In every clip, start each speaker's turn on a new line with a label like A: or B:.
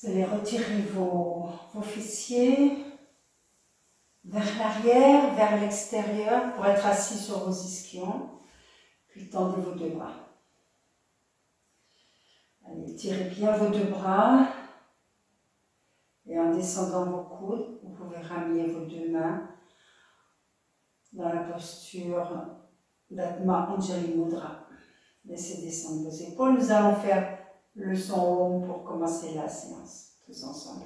A: Vous allez retirer vos fessiers vers l'arrière, vers l'extérieur pour être assis sur vos ischions. Puis tendez vos deux bras. Allez, tirez bien vos deux bras. Et en descendant vos coudes, vous pouvez ramener vos deux mains dans la posture d'Adma Anjali Mudra. Laissez descendre vos épaules. Nous allons faire le son Om pour commencer la séance, tous ensemble.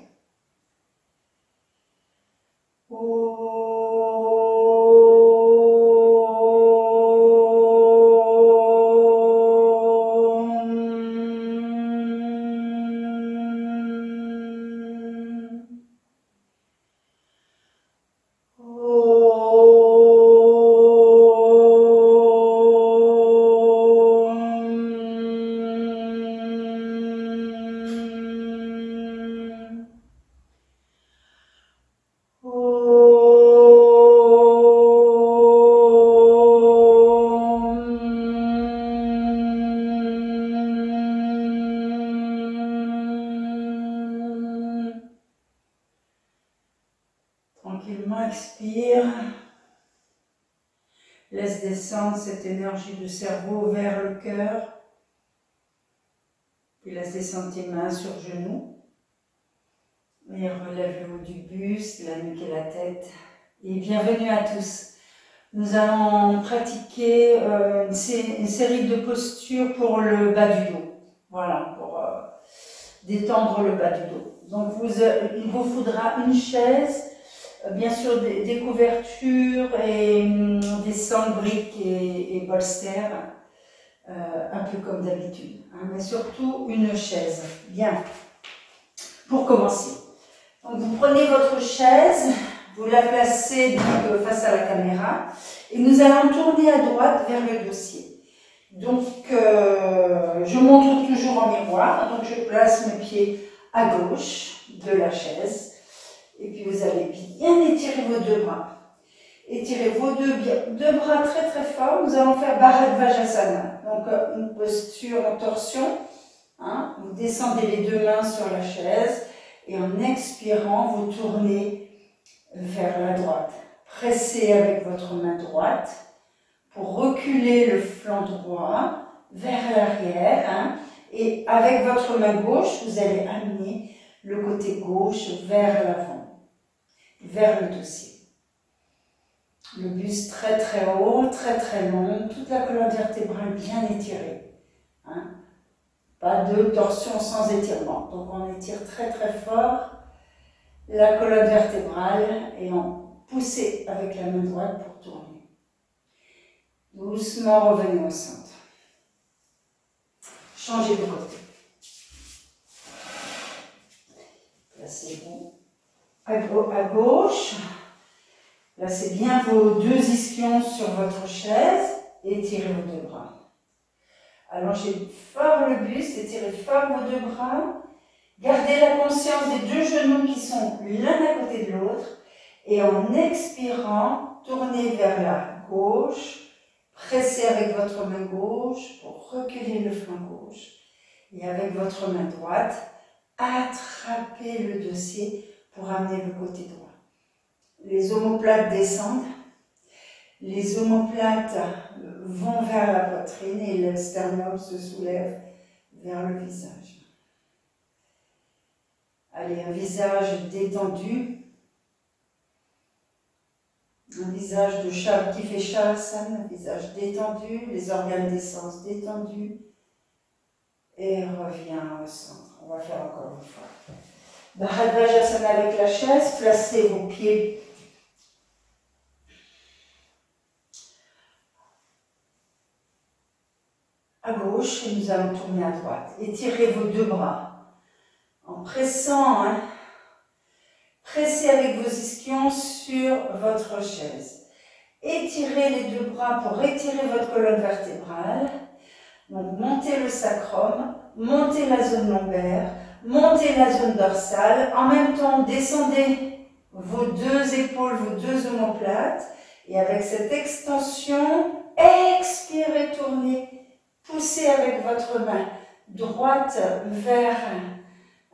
A: Tranquillement, expire. Laisse descendre cette énergie du cerveau vers le cœur. Puis laisse descendre tes mains sur genoux. Et relève le haut du buste, la nuque et la tête. Et bienvenue à tous. Nous allons pratiquer une série de postures pour le bas du dos. Voilà, pour détendre le bas du dos. Donc il vous faudra une chaise, bien sûr des couvertures et des sandbriques et bolsters, un peu comme d'habitude. Hein, mais surtout une chaise. Bien. Pour commencer. Donc vous prenez votre chaise, vous la placez donc face à la caméra et nous allons tourner à droite vers le dossier. Donc je montre toujours en miroir, donc je place mes pieds à gauche de la chaise et puis vous allez bien étirer vos deux bras. Étirez vos deux bras très très fort, nous allons faire Bharadvajasana, donc une posture en torsion. Hein, vous descendez les deux mains sur la chaise. Et en expirant, vous tournez vers la droite. Pressez avec votre main droite pour reculer le flanc droit vers l'arrière. Hein, et avec votre main gauche, vous allez amener le côté gauche vers l'avant, vers le dossier. Le buste très très haut, très très long, toute la colonne vertébrale bien étirée. Hein. Pas de torsion sans étirement. Donc on étire très très fort la colonne vertébrale et on pousse avec la main droite pour tourner. Doucement revenez au centre. Changez de côté. Placez-vous à gauche. Placez bien vos deux ischions sur votre chaise et étirez vos deux bras. Allongez fort le buste, étirez fort vos deux bras. Gardez la conscience des deux genoux qui sont l'un à côté de l'autre. Et en expirant, tournez vers la gauche. Pressez avec votre main gauche pour reculer le flanc gauche. Et avec votre main droite, attrapez le dossier pour amener le côté droit. Les omoplates descendent. Les omoplates vont vers la poitrine et le sternum se soulève vers le visage. Allez, un visage détendu. Un visage de chat qui fait Shavasana, un visage détendu, les organes d'essence détendus. Et reviens au centre. On va faire encore une fois. Bharadvajasana avec la chaise, placez vos pieds à gauche et nous allons tourner à droite. Étirez vos deux bras en pressant, hein, pressez avec vos ischions sur votre chaise. Étirez les deux bras pour étirer votre colonne vertébrale. Donc montez le sacrum, montez la zone lombaire, montez la zone dorsale. En même temps, descendez vos deux épaules, vos deux omoplates. Et avec cette extension, expirez, tournez. Poussez avec votre main droite vers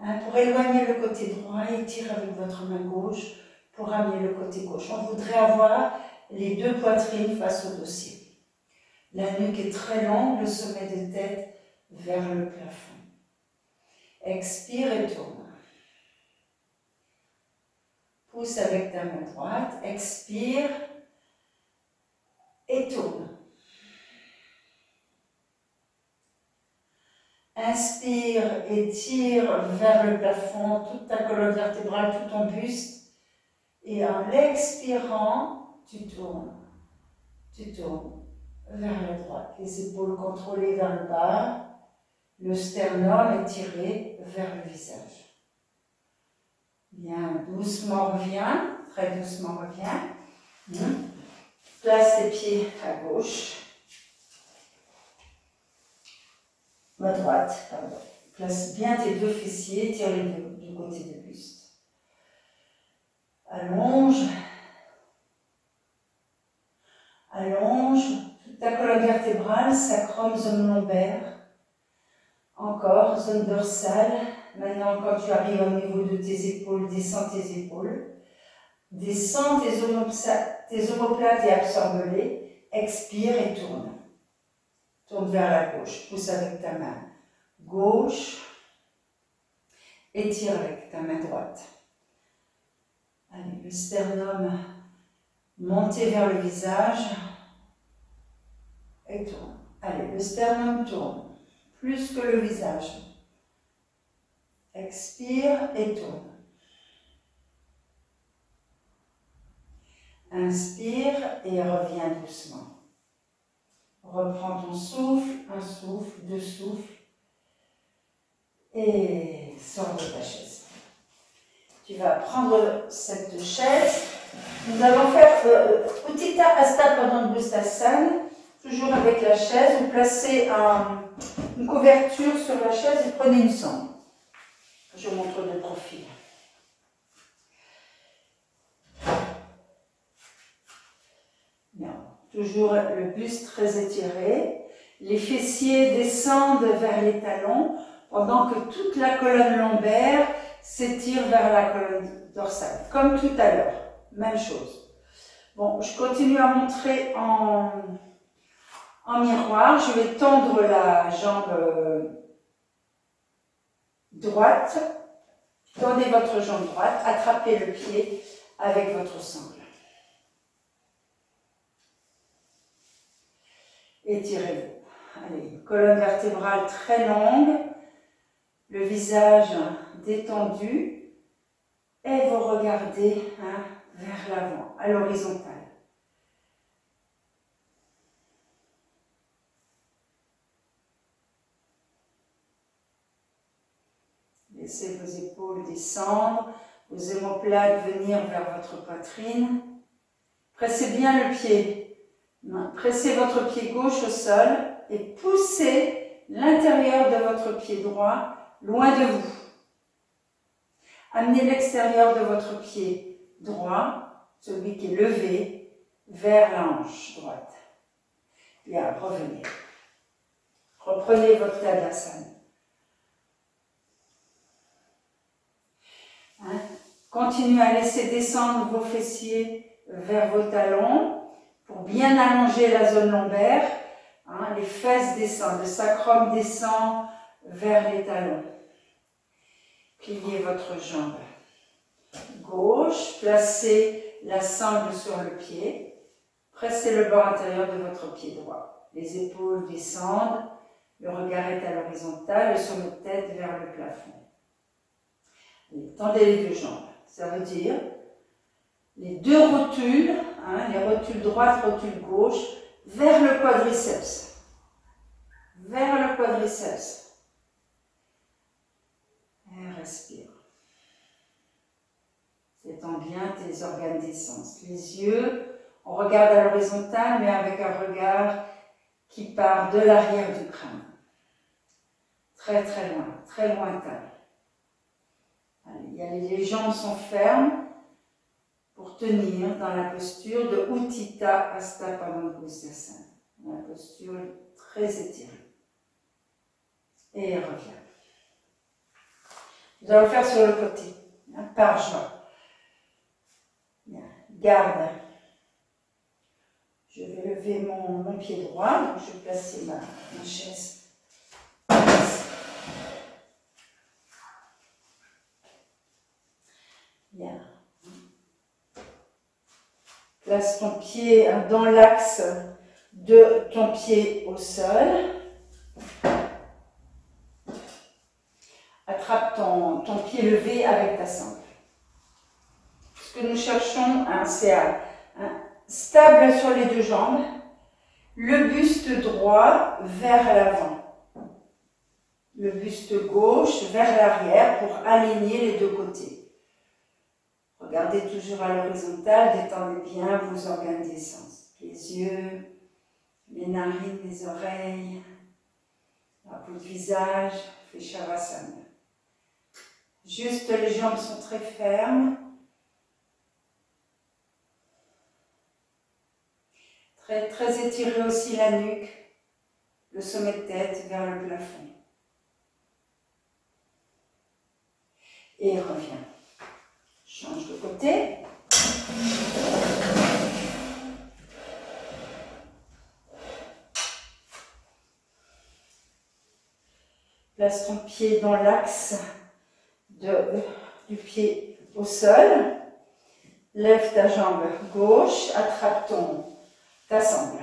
A: Hein, pour éloigner le côté droit, étire avec votre main gauche pour ramener le côté gauche. On voudrait avoir les deux poitrines face au dossier. La nuque est très longue, le sommet de tête vers le plafond. Expire et tourne. Pousse avec ta main droite, expire et tourne. Inspire et tire vers le plafond toute ta colonne vertébrale, tout ton buste. Et en l'expirant, tu tournes vers la droite. Les épaules contrôlées vers le bas, le sternum étiré vers le visage. Bien, doucement reviens, très doucement reviens. Place tes pieds à gauche. À droite, pardon. Place bien tes deux fessiers, tire les deux du côté du buste. Allonge. Allonge toute ta colonne vertébrale, sacrum, zone lombaire. Encore, zone dorsale. Maintenant, quand tu arrives au niveau de tes épaules, descends tes épaules. Descends tes omoplates et absorbe-les. Expire et tourne. Tourne vers la gauche. Pousse avec ta main gauche. Étire avec ta main droite. Allez, le sternum monté vers le visage. Et tourne. Allez, le sternum tourne. Plus que le visage. Expire et tourne. Inspire et reviens doucement. Reprends ton souffle, un souffle, deux souffles. Et sors de ta chaise. Tu vas prendre cette chaise. Nous allons faire Utthita Hasta Padangusthasana, toujours avec la chaise. Vous placez une couverture sur la chaise et prenez une sangle. Je vous montre de profil. Bien. Toujours le buste très étiré. Les fessiers descendent vers les talons pendant que toute la colonne lombaire s'étire vers la colonne dorsale. Comme tout à l'heure. Même chose. Bon, je continue à montrer en miroir. Je vais tendre la jambe droite. Tendez votre jambe droite. Attrapez le pied avec votre sangle. Étirez-vous. Allez, colonne vertébrale très longue, le visage détendu et vous regardez vers l'avant, à l'horizontale. Laissez vos épaules descendre, vos omoplates venir vers votre poitrine. Pressez bien le pied. Pressez votre pied gauche au sol et poussez l'intérieur de votre pied droit loin de vous. Amenez l'extérieur de votre pied droit, celui qui est levé, vers la hanche droite. Bien, revenez. Reprenez votre Tadasana. Continuez à laisser descendre vos fessiers vers vos talons. Pour bien allonger la zone lombaire, les fesses descendent, le sacrum descend vers les talons. Pliez votre jambe gauche, placez la sangle sur le pied, pressez le bord intérieur de votre pied droit. Les épaules descendent, le regard est à l'horizontale, le sommet de tête vers le plafond. Et tendez les deux jambes, ça veut dire les deux rotules, les rotules droite, rotule gauche, vers le quadriceps. Vers le quadriceps. Et respire. Étends bien tes organes d'essence. Les yeux, on regarde à l'horizontale, mais avec un regard qui part de l'arrière du crâne. Très très loin, très lointain. Allez, les jambes sont fermes pour tenir dans la posture de Utthita Hasta Padangusthasana. La posture très étirée. Et reviens. Nous allons le faire sur le côté, hein, par joint. Bien. Garde. Je vais lever mon pied droit, donc je vais placer ma chaise. Bien. Place ton pied dans l'axe de ton pied au sol. Attrape ton pied levé avec ta sangle. Ce que nous cherchons, hein, c'est stable sur les deux jambes, le buste droit vers l'avant, le buste gauche vers l'arrière pour aligner les deux côtés. Regardez toujours à l'horizontale, détendez bien vos organes d'essence, les yeux, les narines, les oreilles, la peau du visage, fait Shavasana. Juste les jambes sont très fermes. Très, très étiré aussi la nuque, le sommet de tête vers le plafond. Et reviens. Change de côté. Place ton pied dans l'axe du pied au sol. Lève ta jambe gauche, attrape ta sangle.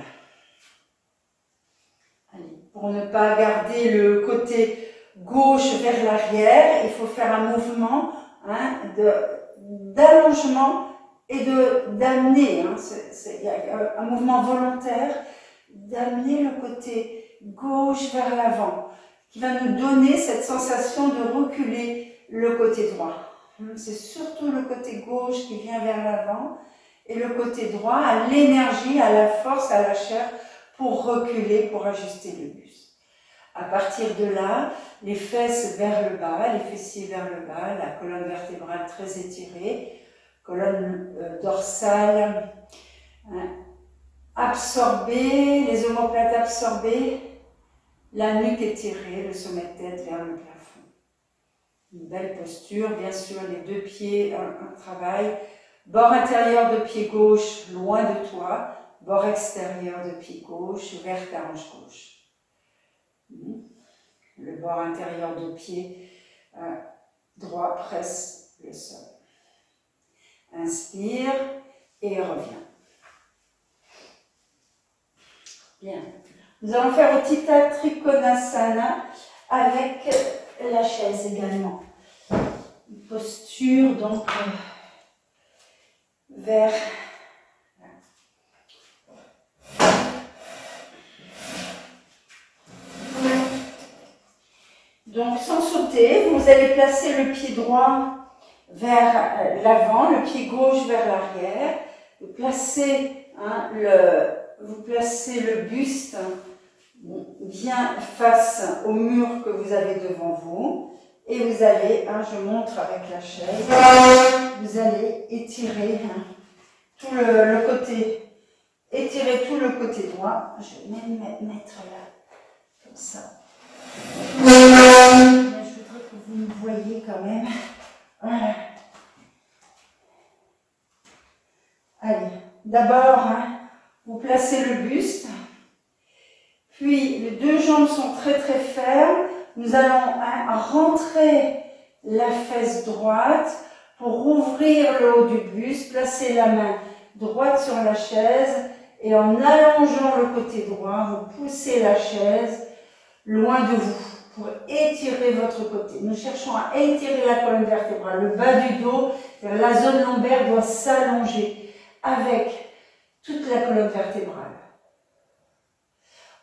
A: Allez, pour ne pas garder le côté gauche vers l'arrière, il faut faire un mouvement, hein, d'allongement et d'amener. Hein, il y a un mouvement volontaire d'amener le côté gauche vers l'avant, qui va nous donner cette sensation de reculer le côté droit. C'est surtout le côté gauche qui vient vers l'avant et le côté droit a l'énergie, a la force, a la chair pour reculer, pour ajuster le buste. À partir de là, les fesses vers le bas, les fessiers vers le bas, la colonne vertébrale très étirée, colonne dorsale absorbée, les omoplates absorbées, la nuque étirée, le sommet de tête vers le plafond. Une belle posture, bien sûr, les deux pieds en travail. Bord intérieur de pied gauche, loin de toi. Bord extérieur de pied gauche, vers ta hanche gauche. Le bord intérieur de pied droit presse le sol. Inspire et reviens. Bien. Nous allons faire Utthita Trikonasana avec la chaise également. Une posture donc vers donc sans sauter, vous allez placer le pied droit vers l'avant, le pied gauche vers l'arrière. Vous placez vous placez le buste bien face au mur que vous avez devant vous et vous allez, je montre avec la chaise, vous allez étirer tout le côté, étirer tout le côté droit. Je vais même mettre là, comme ça. Mais je voudrais que vous me voyez quand même. Voilà. Allez, d'abord, vous placez le buste. Puis, les deux jambes sont très très fermes. Nous allons rentrer la fesse droite pour ouvrir le haut du buste. Placer la main droite sur la chaise et en allongeant le côté droit, vous poussez la chaise loin de vous pour étirer votre côté. Nous cherchons à étirer la colonne vertébrale. Le bas du dos, la zone lombaire doit s'allonger avec toute la colonne vertébrale.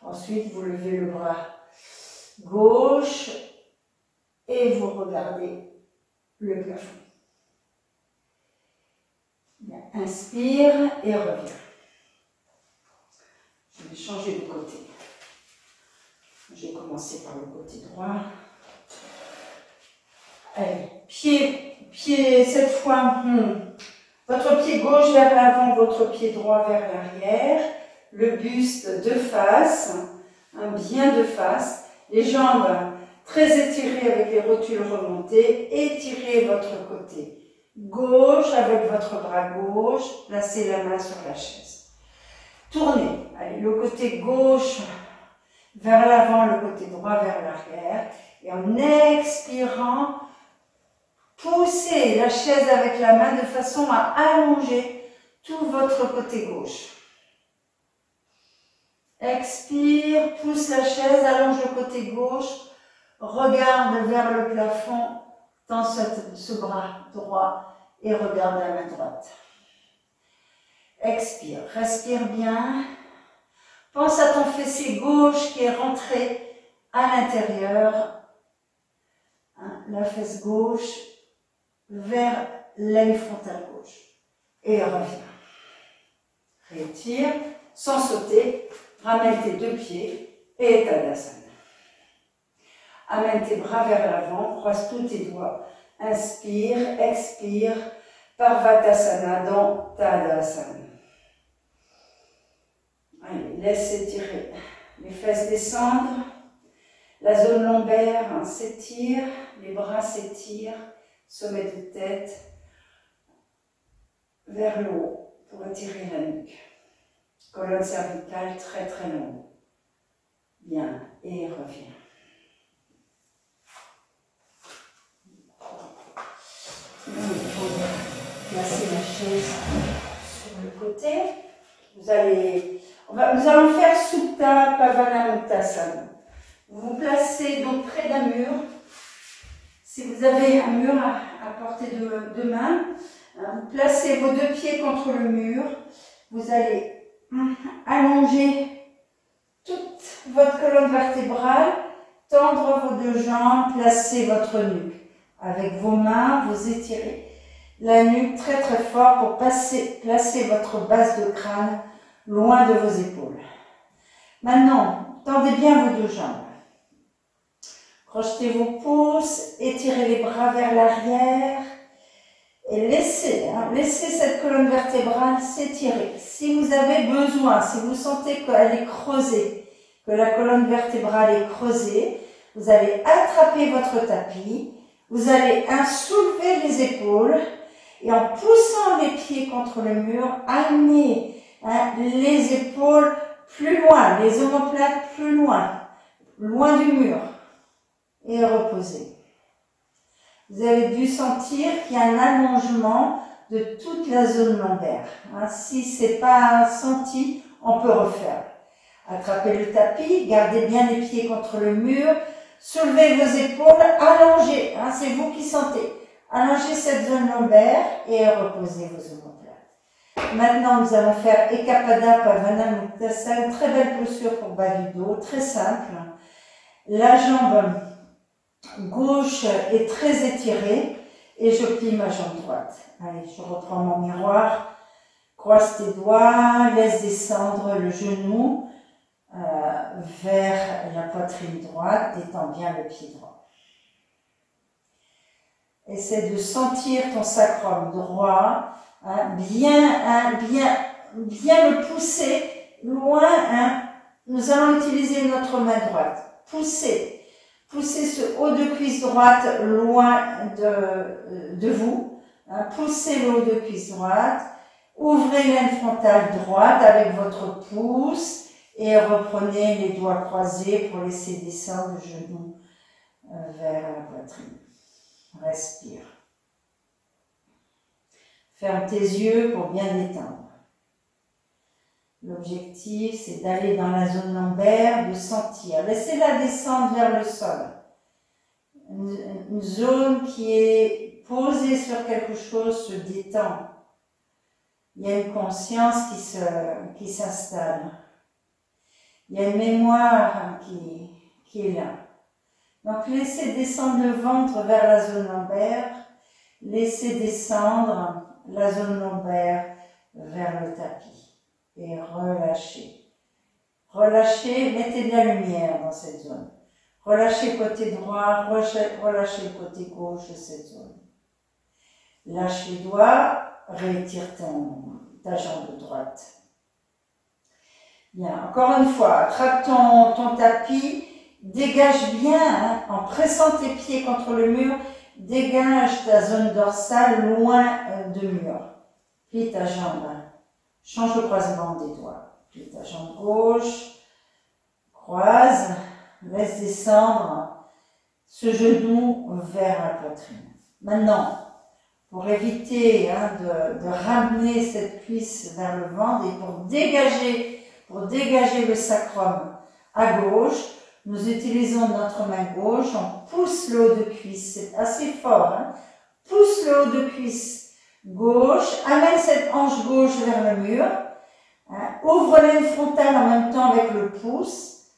A: Ensuite, vous levez le bras gauche et vous regardez le plafond. Bien. Inspire et reviens. Je vais changer de côté. Je vais commencer par le côté droit. Allez, pied cette fois, votre pied gauche vers l'avant, votre pied droit vers l'arrière. Le buste de face, bien de face, les jambes Très étiré avec les rotules remontées. Étirez votre côté gauche avec votre bras gauche. Placez la main sur la chaise. Tournez. Allez, le côté gauche vers l'avant, le côté droit vers l'arrière. Et en expirant, poussez la chaise avec la main de façon à allonger tout votre côté gauche. Expire, pousse la chaise, allonge le côté gauche, regarde vers le plafond, tends ce bras droit et regarde la main droite. Expire, respire bien. Pense à ton fessier gauche qui est rentré à l'intérieur. La fesse gauche vers l'aine frontale gauche. Et reviens. Rétire, sans sauter. Ramène tes deux pieds et Tadasana. Amène tes bras vers l'avant, croise tous tes doigts. Inspire, expire, Parvatasana dans Tadasana. Allez, laisse s'étirer. Les fesses descendent, la zone lombaire s'étire, les bras s'étirent, sommet de tête vers le haut pour étirer la nuque. Colonne cervicale très très longue. Bien, et reviens. Placer la chaise sur le côté. Nous allons faire Supta Pavanamuktasana. Vous vous placez donc près d'un mur. Si vous avez un mur à portée de main, vous placez vos deux pieds contre le mur. Vous allez allonger toute votre colonne vertébrale, tendre vos deux jambes, placer votre nuque. Avec vos mains, vous étirez la nuque très très fort pour placer votre base de crâne loin de vos épaules. Maintenant, tendez bien vos deux jambes. Crochetez vos pouces, étirez les bras vers l'arrière et laissez cette colonne vertébrale s'étirer. Si vous avez besoin, si vous sentez qu'elle est creusée, que la colonne vertébrale est creusée, vous allez attraper votre tapis, vous allez soulever les épaules et en poussant les pieds contre le mur, amener les épaules plus loin, les omoplates plus loin, loin du mur et reposez. Vous avez dû sentir qu'il y a un allongement de toute la zone lombaire. Si ce n'est pas senti, on peut refaire. Attrapez le tapis, gardez bien les pieds contre le mur, soulevez vos épaules, allongez, c'est vous qui sentez. Allongez cette zone lombaire et reposez vos omoplates. Maintenant, nous allons faire Ekapada Pavanamuktasana, une très belle posture pour bas du dos, très simple. La jambe gauche est très étirée et je plie ma jambe droite. Allez, je reprends mon miroir, croise tes doigts, laisse descendre le genou vers la poitrine droite, détends bien le pied droit. Essaie de sentir ton sacrum droit, bien le pousser loin. Nous allons utiliser notre main droite. Poussez ce haut de cuisse droite loin de vous. Poussez le haut de cuisse droite. Ouvrez l'aine frontale droite avec votre pouce et reprenez les doigts croisés pour laisser descendre le genou vers la poitrine. Respire. Ferme tes yeux pour bien détendre. L'objectif, c'est d'aller dans la zone lombaire, de sentir. Laissez-la descendre vers le sol. Une zone qui est posée sur quelque chose se détend. Il y a une conscience qui s'installe. Il y a une mémoire qui est là. Donc, laissez descendre le ventre vers la zone lombaire. Laissez descendre la zone lombaire vers le tapis. Et relâchez. Relâchez, mettez de la lumière dans cette zone. Relâchez le côté droit, relâchez le côté gauche de cette zone. Lâche les doigts, rétire ta jambe droite. Bien, encore une fois, attrape ton tapis Dégage bien, hein, en pressant tes pieds contre le mur, dégage ta zone dorsale loin du mur. Plie ta jambe. Change le croisement des doigts. Plie ta jambe gauche. Croise. Laisse descendre ce genou vers la poitrine. Maintenant, pour éviter de ramener cette cuisse vers le ventre et pour dégager le sacrum à gauche, nous utilisons notre main gauche, on pousse le haut de cuisse, c'est assez fort, hein? Pousse le haut de cuisse gauche, amène cette hanche gauche vers le mur, hein? Ouvre l'aine frontale en même temps avec le pouce,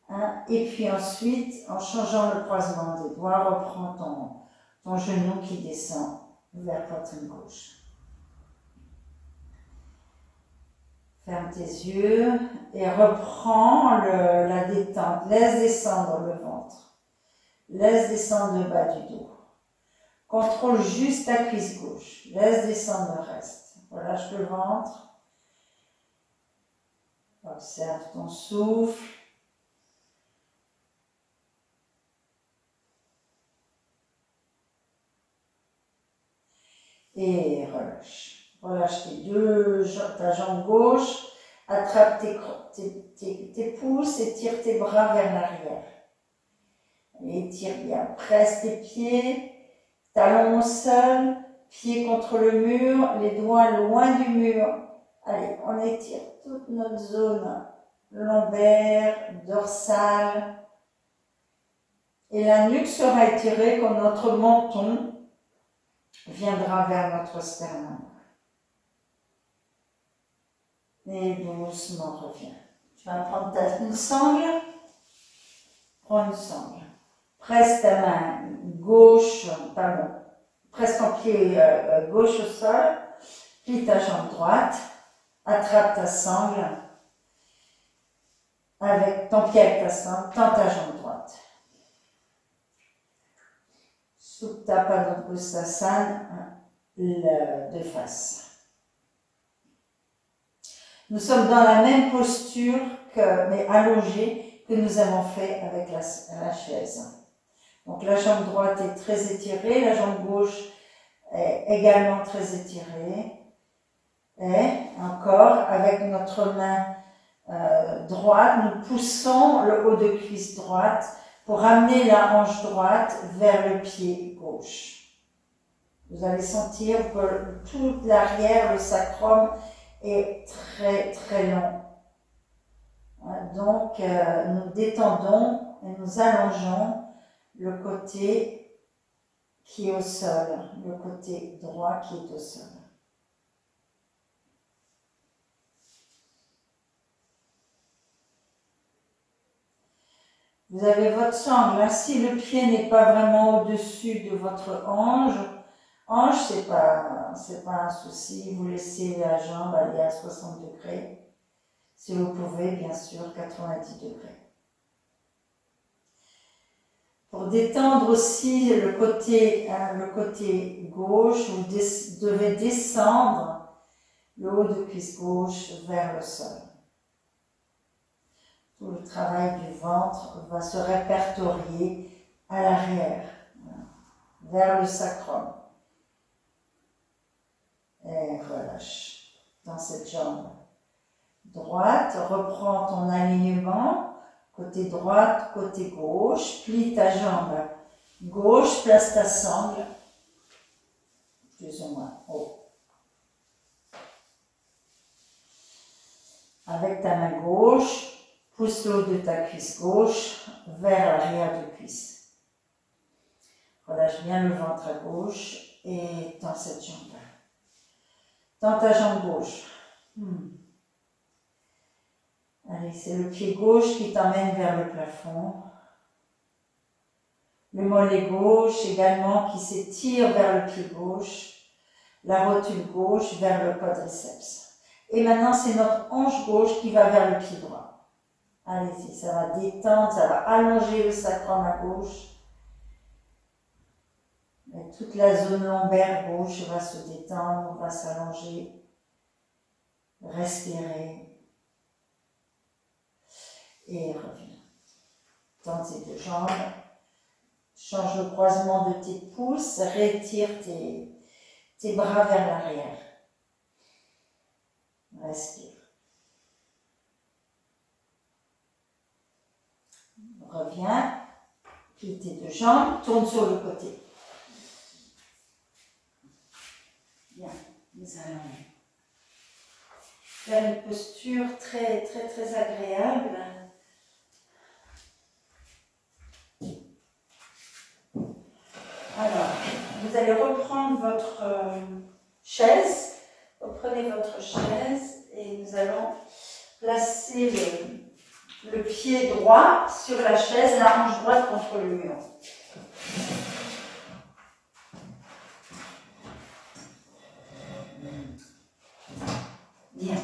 A: hein? Et puis ensuite, en changeant le croisement des doigts, reprends ton genou qui descend vers poitrine gauche. Ferme tes yeux et reprends la détente. Laisse descendre le ventre. Laisse descendre le bas du dos. Contrôle juste ta cuisse gauche. Laisse descendre le reste. Relâche le ventre. Observe ton souffle. Et relâche. Relâche ta jambe gauche, attrape tes pouces et tire tes bras vers l'arrière. Et tire bien, presse tes pieds, talons au sol, pieds contre le mur, les doigts loin du mur. Allez, on étire toute notre zone lombaire, dorsale. Et la nuque sera étirée comme notre menton viendra vers notre sternum. Et doucement reviens. Tu vas prendre une sangle. Prends une sangle. Presse ta main gauche, presse ton pied gauche au sol. Plie ta jambe droite. Attrape ta sangle. Avec ton pied avec ta sangle, tends ta jambe droite. Supta Padangusthasana de face. Nous sommes dans la même posture, mais allongée, que nous avons fait avec la chaise. Donc la jambe droite est très étirée, la jambe gauche est également très étirée. Et encore, avec notre main droite, nous poussons le haut de cuisse droite pour ramener la hanche droite vers le pied gauche. Vous allez sentir que tout l'arrière, le sacrum, est très très long. Donc nous détendons et nous allongeons le côté qui est au sol, le côté droit qui est au sol. Vous avez votre sangle. Si le pied n'est pas vraiment au-dessus de votre hanche, c'est pas un souci. Vous laissez la jambe aller à 60 degrés. Si vous pouvez, bien sûr, 90 degrés. Pour détendre aussi le côté gauche, vous devez descendre le haut de cuisse gauche vers le sol. Tout le travail du ventre va se répertorier à l'arrière, vers le sacrum. Et relâche dans cette jambe droite. Reprends ton alignement, côté droite, côté gauche. Plie ta jambe gauche, place ta sangle, plus ou moins haut. Avec ta main gauche, pousse le haut de ta cuisse gauche vers l'arrière de cuisse. Relâche bien le ventre à gauche et tends cette jambe-là. Tends ta jambe gauche. Allez, c'est le pied gauche qui t'emmène vers le plafond. Le mollet gauche également qui s'étire vers le pied gauche. La rotule gauche vers le quadriceps. Et maintenant, c'est notre hanche gauche qui va vers le pied droit. Allez-y, ça va détendre, ça va allonger le sacrum à gauche. Et toute la zone lombaire gauche va se détendre, va s'allonger. Respirez. Et reviens. Tends tes deux jambes. Change le croisement de tes pouces. Retire tes bras vers l'arrière. Respire. Reviens. Plie tes deux jambes. Tourne sur le côté. Bien. Nous allons faire une posture très, très, très agréable. Alors, vous allez reprendre votre chaise. Reprenez votre chaise et nous allons placer le pied droit sur la chaise, la hanche droite contre le mur. Bien.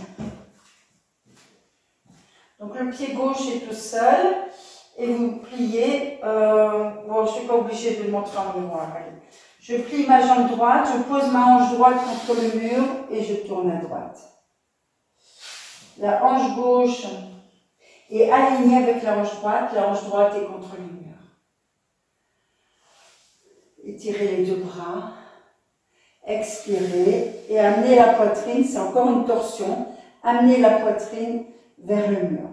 A: Donc le pied gauche est tout seul et vous pliez. Bon, je ne suis pas obligée de le montrer en miroir. Allez. Je plie ma jambe droite, je pose ma hanche droite contre le mur et je tourne à droite. La hanche gauche est alignée avec la hanche droite est contre le mur. Étirez les deux bras, expirez et amenez la poitrine, c'est encore une torsion, amenez la poitrine vers le mur.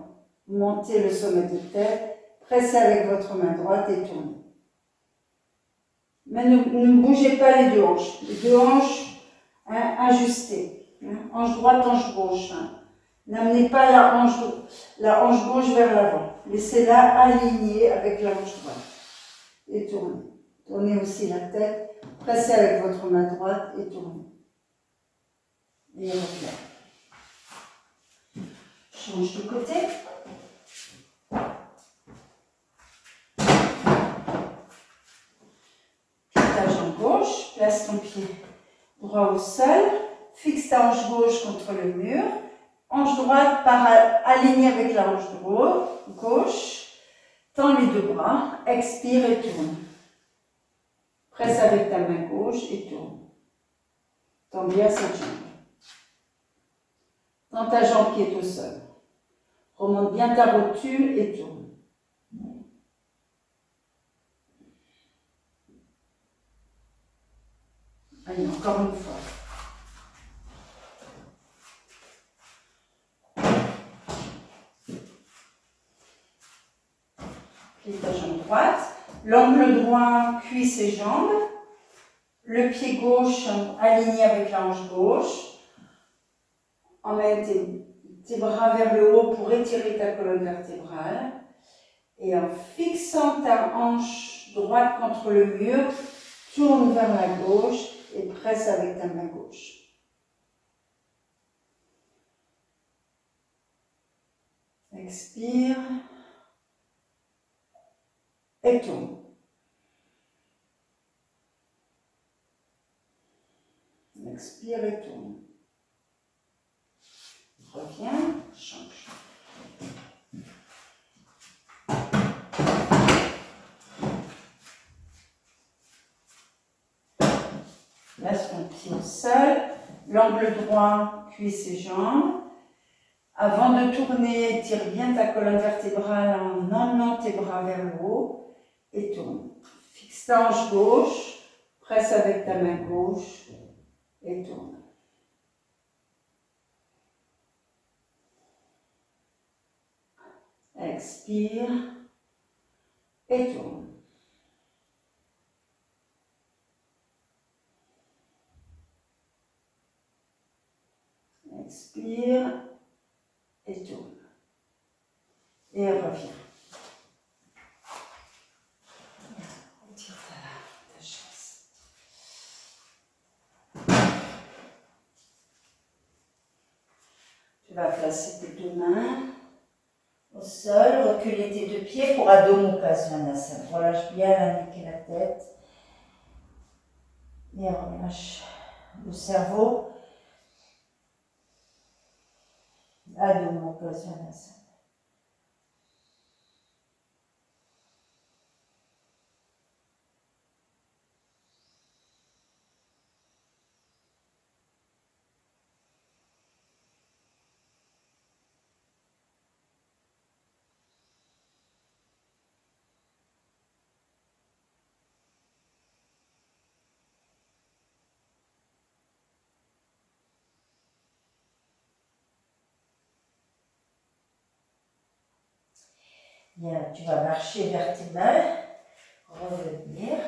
A: Montez le sommet de tête, pressez avec votre main droite et tournez. Mais ne bougez pas les deux hanches. Les deux hanches ajustées. Hanche droite, hanche gauche. N'amenez pas la hanche gauche vers l'avant. Laissez-la alignée avec la hanche droite. Et tournez. Tournez aussi la tête. Pressez avec votre main droite et tournez. Et revenez. Change de côté. Place ton pied droit au sol, fixe ta hanche gauche contre le mur, hanche droite alignée avec la hanche gauche, tends les deux bras, expire et tourne. Presse avec ta main gauche et tourne. Tends bien cette jambe. Tends ta jambe qui est au sol. Remonte bien ta rotule et tourne. Allez, encore une fois. Plie ta jambe droite. L'angle droit, cuisse et jambes. Le pied gauche aligné avec la hanche gauche. Emmène tes bras vers le haut pour étirer ta colonne vertébrale. Et en fixant ta hanche droite contre le mur, tourne vers la gauche et presse avec ta main gauche. Expire et tourne. Expire et tourne. Reviens, change. Place ton pied au sol, l'angle droit, cuisse et jambes. Avant de tourner, tire bien ta colonne vertébrale en emmenant tes bras vers le haut et tourne. Fixe ta hanche gauche, presse avec ta main gauche et tourne. Expire et tourne. Expire et tourne. Et reviens. Retire ta chaise. Tu vas placer tes deux mains au sol, reculer tes deux pieds pour Adho Mukha Svanasana. Relâche bien la nuque et la tête. Et relâche le cerveau. Adho Mukha Svanasana. Bien, tu vas marcher vers tes mains, revenir,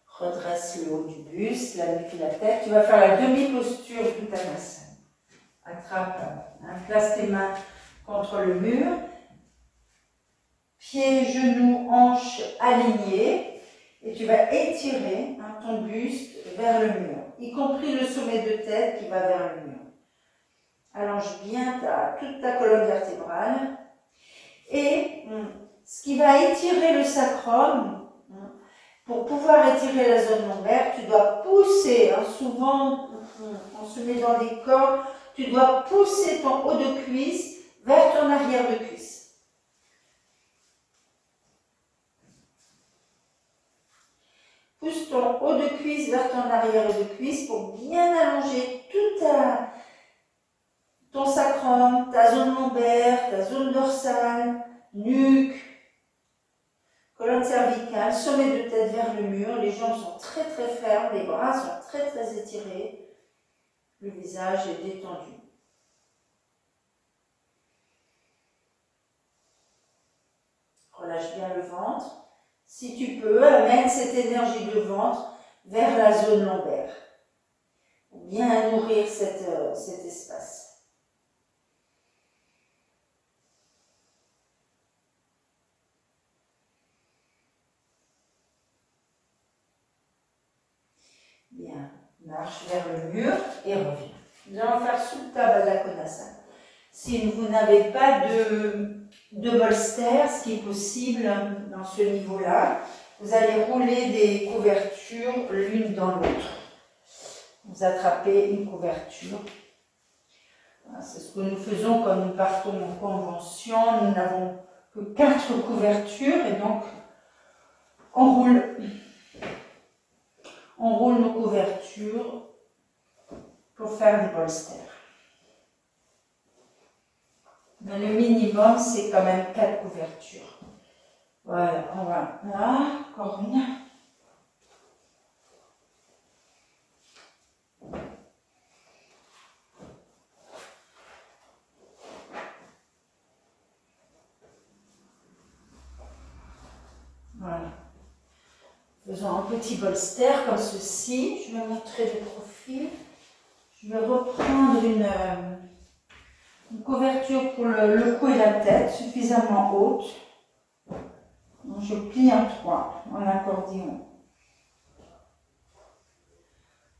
A: redresse le haut du buste, la nuque et la tête. Tu vas faire la demi-posture d'Uttanasana. Attrape, place tes mains contre le mur. Pieds, genoux, hanches alignés. Et tu vas étirer ton buste vers le mur, y compris le sommet de tête qui va vers le mur. Allonge bien toute ta colonne vertébrale. Et ce qui va étirer le sacrum, pour pouvoir étirer la zone lombaire, tu dois pousser, souvent on se met dans des corps, tu dois pousser ton haut de cuisse vers ton arrière de cuisse. Pousse ton haut de cuisse vers ton arrière de cuisse pour bien allonger tout ton sacrum, ta zone lombaire, ta zone dorsale, nuque, colonne cervicale, sommet de tête vers le mur. Les jambes sont très très fermes, les bras sont très très étirés. Le visage est détendu. Relâche bien le ventre. Si tu peux, amène cette énergie de ventre vers la zone lombaire. Pour bien nourrir cet espace. Bien, marche vers le mur et reviens. Nous allons faire Supta Baddha Konasana. Si vous n'avez pas de bolster, ce qui est possible dans ce niveau-là, vous allez rouler des couvertures l'une dans l'autre. Vous attrapez une couverture. C'est ce que nous faisons quand nous partons en convention. Nous n'avons que 4 couvertures et donc on roule nos couvertures pour faire des bolsters. Mais le minimum, c'est quand même 4 couvertures. Voilà, on va là, encore une. Voilà. Faisons un petit bolster comme ceci. Je vais montrer de profil. Je vais reprendre une couverture pour le cou et la tête, suffisamment haute. Donc je plie en 3 en accordéon.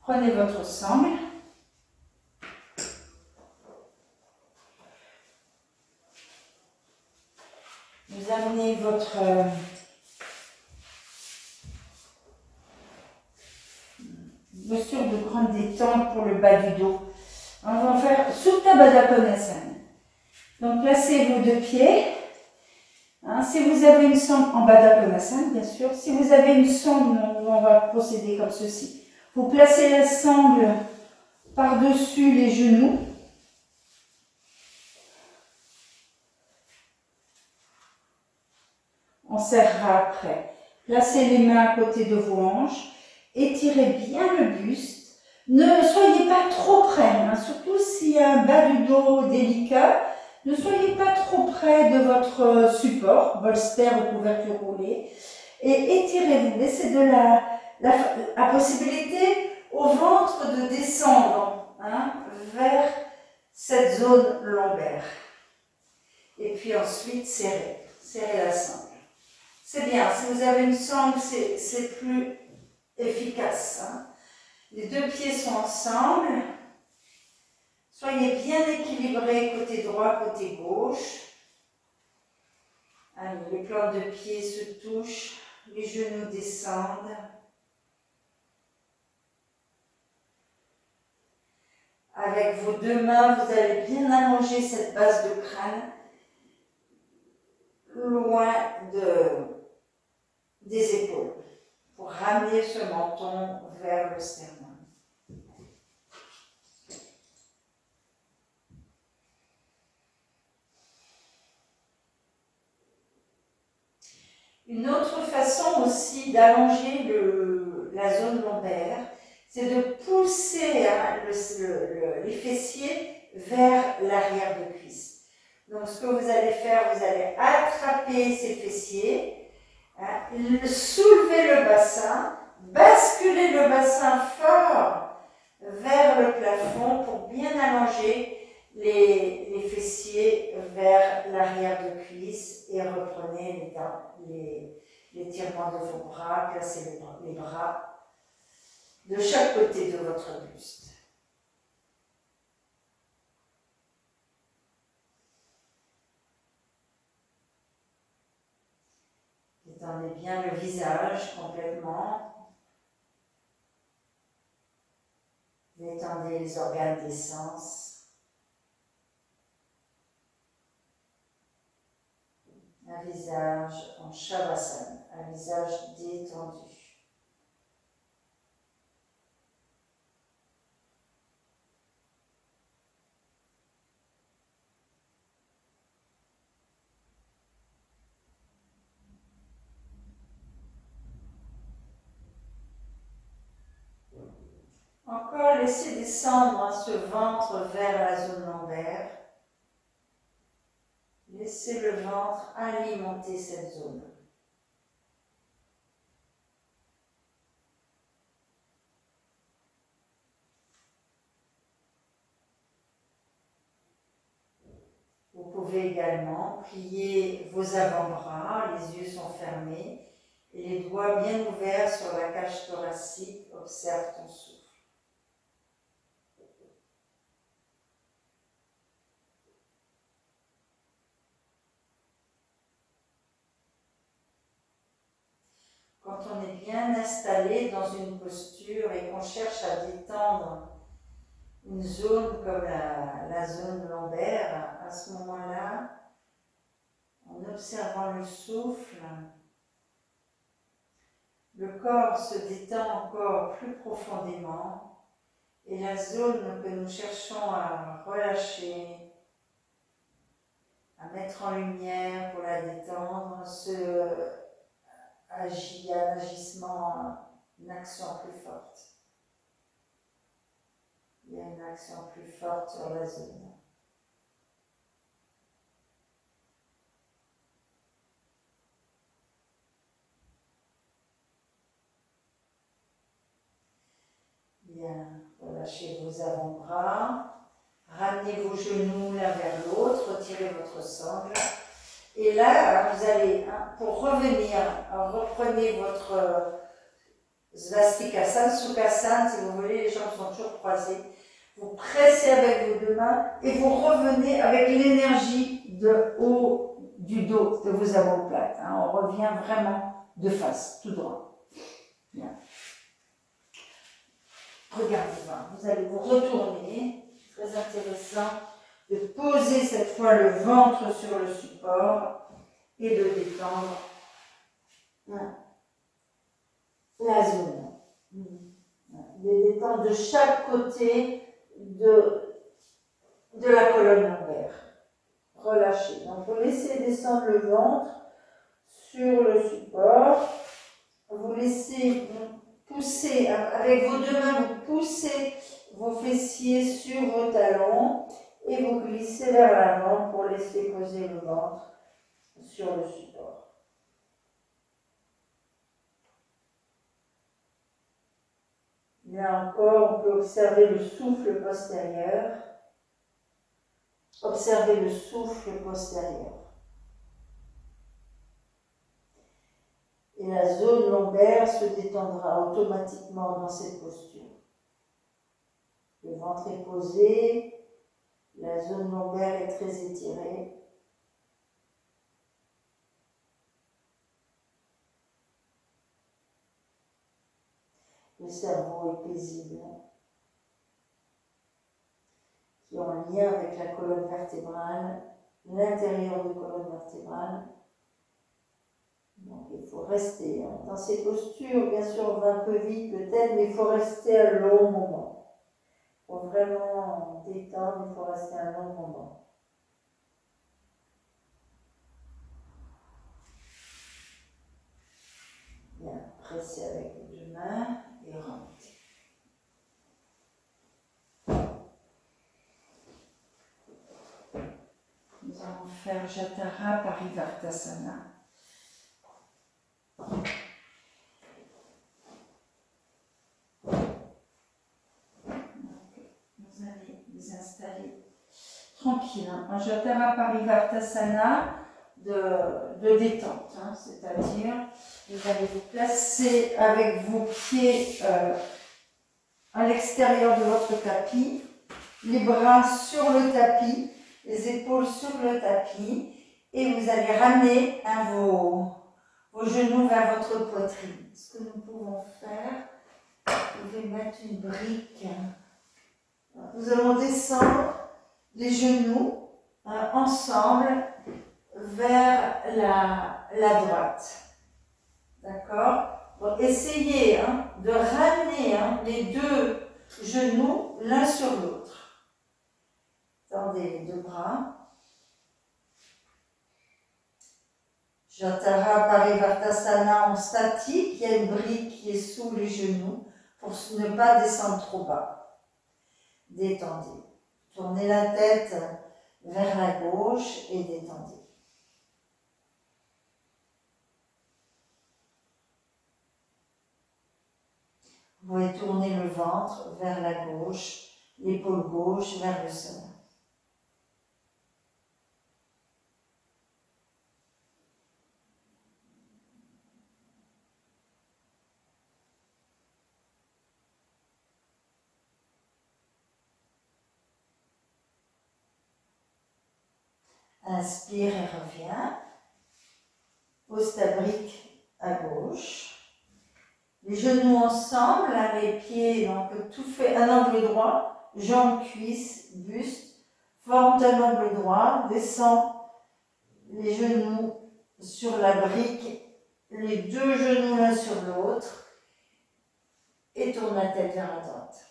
A: Prenez votre sangle. Vous amenez votre posture de grande détente pour le bas du dos. On va faire Supta Baddha Konasana. Donc placez vos 2 pieds. Si vous avez une sangle en Baddha Konasana, bien sûr. Si vous avez une sangle, on va procéder comme ceci. Vous placez la sangle par-dessus les genoux. On serrera après. Placez les mains à côté de vos hanches. Étirez bien le buste. Ne soyez pas trop près, surtout s'il y a un bas du dos délicat. Ne soyez pas trop près de votre support, bolster ou couverture roulée. Et étirez-vous. Laissez de la possibilité au ventre de descendre vers cette zone lombaire. Et puis ensuite, serrez la sangle. C'est bien, si vous avez une sangle, c'est plus efficace. Les 2 pieds sont ensemble. Soyez bien équilibrés côté droit, côté gauche. Allez, les plantes de pied se touchent, les genoux descendent. Avec vos 2 mains, vous allez bien allonger cette base de crâne loin des épaules pour ramener ce menton vers le sternum. Une autre façon aussi d'allonger la zone lombaire, c'est de pousser les fessiers vers l'arrière de cuisse. Donc ce que vous allez faire, vous allez attraper taper ses fessiers, hein, soulever le bassin, basculer le bassin fort vers le plafond pour bien allonger les fessiers vers l'arrière de cuisse et reprenez l'étirement de vos bras, placez les bras de chaque côté de votre buste. Détendez bien le visage complètement. Détendez les organes des sens. Un visage en Shavasana, un visage détendu. Encore, laissez descendre ce ventre vers la zone lombaire. Laissez le ventre alimenter cette zone. Vous pouvez également plier vos avant-bras, les yeux sont fermés et les doigts bien ouverts sur la cage thoracique. Observe ton souffle. Quand on est bien installé dans une posture et qu'on cherche à détendre une zone comme la zone lombaire, à ce moment-là, en observant le souffle, le corps se détend encore plus profondément et la zone que nous cherchons à relâcher, à mettre en lumière pour la détendre, agit à un agissement, une action plus forte. Il y a une action plus forte sur la zone. Bien, relâchez vos avant-bras, ramenez vos genoux l'un vers l'autre, retirez votre sangle. Et là, vous allez, pour revenir, reprenez votre Svastikasana, Sukhasana, si vous voulez, les jambes sont toujours croisées. Vous pressez avec vos deux mains et vous revenez avec l'énergie de haut du dos de vos omoplates. On revient vraiment de face, tout droit. Bien. Regardez, vous allez vous retourner, très intéressant, de poser cette fois le ventre sur le support et de détendre la zone. De détendre de chaque côté de la colonne lombaire. Relâchez. Donc, vous laissez descendre le ventre sur le support. Vous laissez pousser, avec vos deux mains, vous poussez vos fessiers sur vos talons et vous glissez vers l'avant pour laisser poser le ventre sur le support. Là encore, on peut observer le souffle postérieur. Observez le souffle postérieur. Et la zone lombaire se détendra automatiquement dans cette posture. Le ventre est posé, la zone lombaire est très étirée. Le cerveau est paisible, qui est en lien avec la colonne vertébrale, l'intérieur de la colonne vertébrale. Donc il faut rester dans ces postures, bien sûr on va un peu vite peut-être, mais il faut rester un long moment. Il faut vraiment détendre, il faut rester un long moment. Bien, pressez avec les deux mains et remontez. Nous allons faire Jatara Parivartasana. Vous allez vous installer tranquille, hein, un Jatara Parivartasana de détente, hein, c'est-à-dire vous allez vous placer avec vos pieds à l'extérieur de votre tapis, les bras sur le tapis, les épaules sur le tapis, et vous allez ramener hein, vos genoux vers votre poitrine. Ce que nous pouvons faire, vous pouvez mettre une brique. Nous allons descendre les genoux ensemble vers la droite. D'accord? Donc, essayez hein, de ramener hein, les deux genoux l'un sur l'autre. Tendez les deux bras. Jatara Parivartasana en statique. Il y a une brique qui est sous les genoux pour ne pas descendre trop bas. Détendez. Tournez la tête vers la gauche et détendez. Vous pouvez tourner le ventre vers la gauche, l'épaule gauche vers le sol. Inspire et reviens. Pose ta brique à gauche. Les genoux ensemble, hein, les pieds, donc tout fait un angle droit, jambes, cuisses, buste, forme un angle droit, descend les genoux sur la brique, les deux genoux l'un sur l'autre, et tourne la tête vers la droite.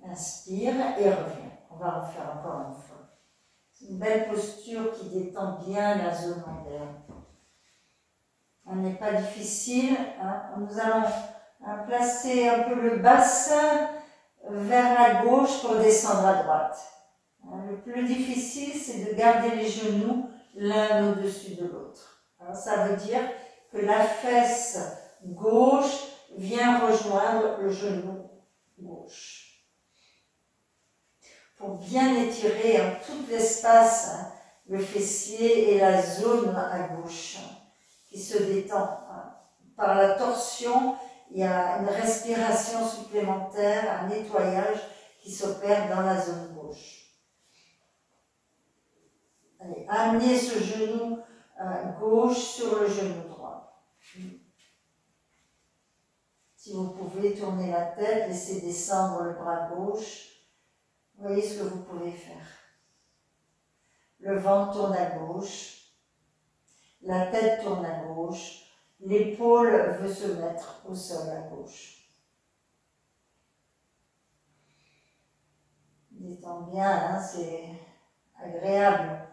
A: Inspire et reviens. On va en faire encore une fois. C'est une belle posture qui détend bien la zone lombaire. On n'est pas difficile. Hein. Nous allons placer un peu le bassin vers la gauche pour descendre à droite. Le plus difficile, c'est de garder les genoux l'un au-dessus de l'autre. Ça veut dire que la fesse gauche vient rejoindre le genou gauche. Pour bien étirer hein, tout l'espace, hein, le fessier et la zone à gauche hein, qui se détend. Hein. Par la torsion, il y a une respiration supplémentaire, un nettoyage qui s'opère dans la zone gauche. Allez, amenez ce genou gauche sur le genou droit. Si vous pouvez, tourner la tête, laissez descendre le bras gauche. Voyez ce que vous pouvez faire. Le ventre tourne à gauche, la tête tourne à gauche, l'épaule veut se mettre au sol à gauche. Détends bien, hein, c'est agréable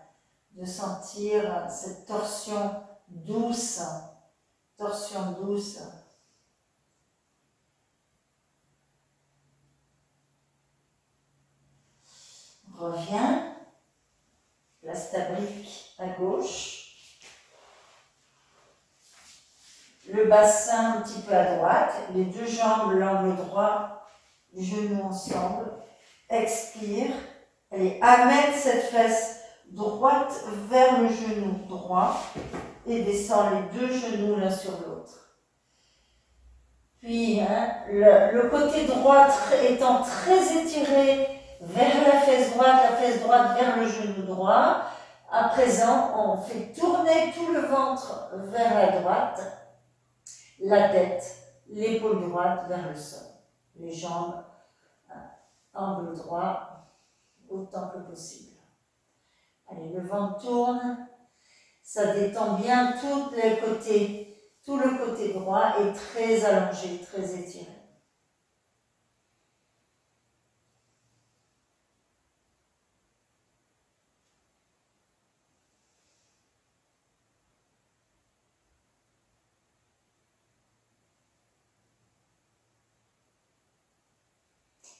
A: de sentir cette torsion douce, torsion douce. Reviens, place ta brique à gauche, le bassin un petit peu à droite, les deux jambes, l'angle droit, les genoux ensemble, expire, allez, amène cette fesse droite vers le genou droit et descend les deux genoux l'un sur l'autre. Puis, hein, le côté droit étant très étiré, vers la fesse droite vers le genou droit. À présent, on fait tourner tout le ventre vers la droite, la tête, l'épaule droite vers le sol. Les jambes, angle droit, autant que possible. Allez, le ventre tourne. Ça détend bien tout le côté droit est très allongé, très étiré.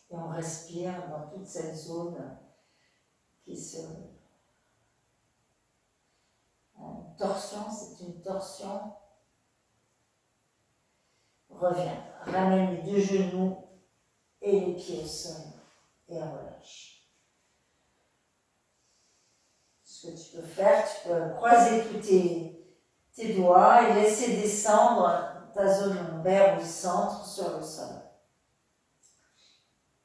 A: Et on respire dans toute cette zone qui se... torsion, c'est une torsion. Reviens, ramène les deux genoux et les pieds au sol et relâche. Ce que tu peux faire, tu peux croiser tous tes doigts et laisser descendre ta zone lombaire au centre sur le sol.